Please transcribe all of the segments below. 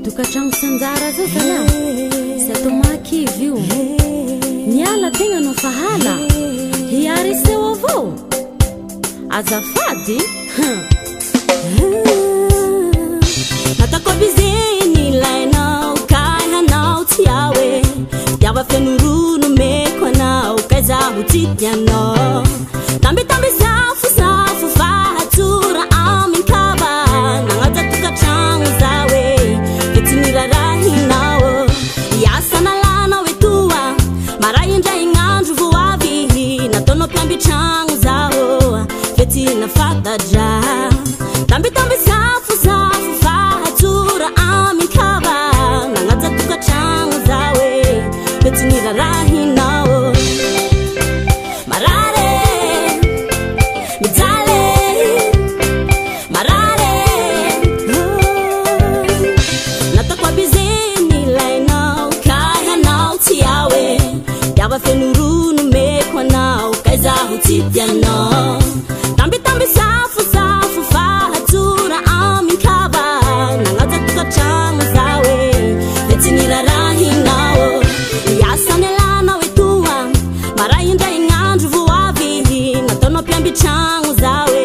Tokatrano sanjara zao zala sy atao mahakivy io niala tegna no fahala hiary seo avao azafady natako biziny ilainao kay hanao tsy awe diava fenorono meko anao kay zaho tsy tianao tambitamby safo fahatsora amin kaba nagnaja tokatrano zawe nirarahinao iasana lanao etoa maray indray gn'andro vo avy nataonao mpiambitragno zaho fety nafatadra tambitamby safo fahatsora amin kaba nagnaja tokatragno zaho fety nirarahinao marare mijale marare fenorono meko anao kay zaho tsy tianao tambitamby safo fahatsora amin kaba nagnaja tokatragno zaho de tsy nirarahinao iasany alanao etoa maray indray gn'andro vo avy nataonao mpiambitragno zaho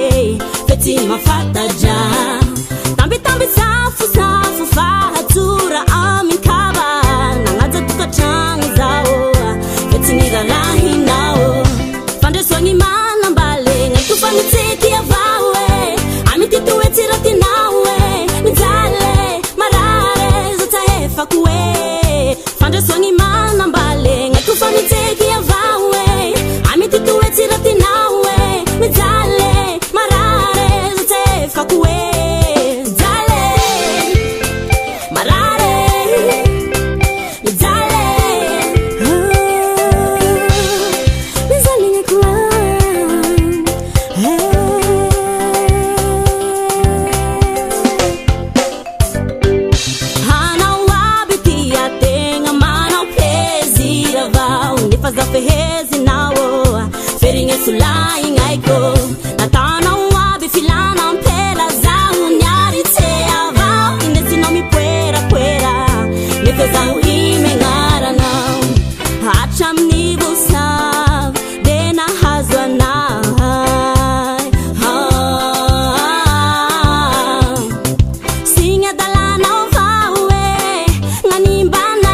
fe tsy mafatadra tambitamby safo fahatsora amin kaba nagnaja tokatragno zaho nirarahinao fandresogny manambale gn'aitofanitsety avao amititoetsiratinao mijale marare zatahefako fandresogny manambale gn'aitofanitsety avao amititoetsiratinao mijale marare zatahefako jale marare fehezinawo feringe sulai ngaiko natana wabi filana mpela zahu nyari teava indesino mi puera nefezahu ime ngarana hacham nibu sav dena hazwana singa dalana vawe nganimbana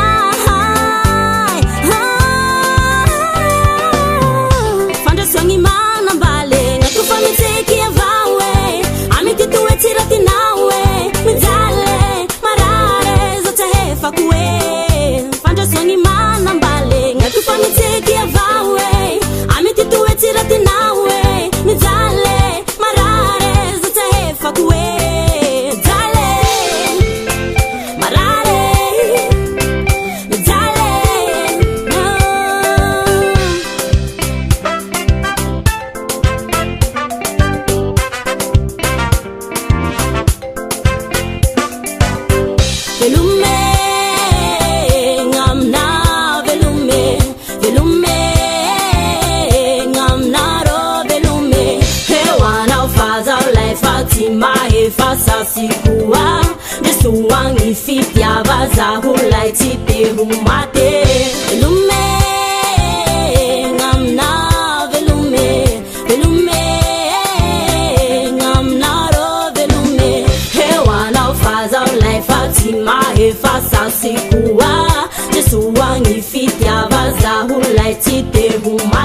songi manambale ngatufanitseki avawe amitituetiratinao mijale marare zatahefako fandra songi manambale ngatufanitseki avawe amitituetiratinao mijale marare zatahefako jale marare mijale velume ngamna ro velume hewana ufaza ulaifatima hefasa sikuwa nesuwangi fitia baza hulaititehumate velume ngamna ngamna ro velume hewana ufaza ulaifatima hefasa sikuwa nesuwangi fitia baza hulaititehumate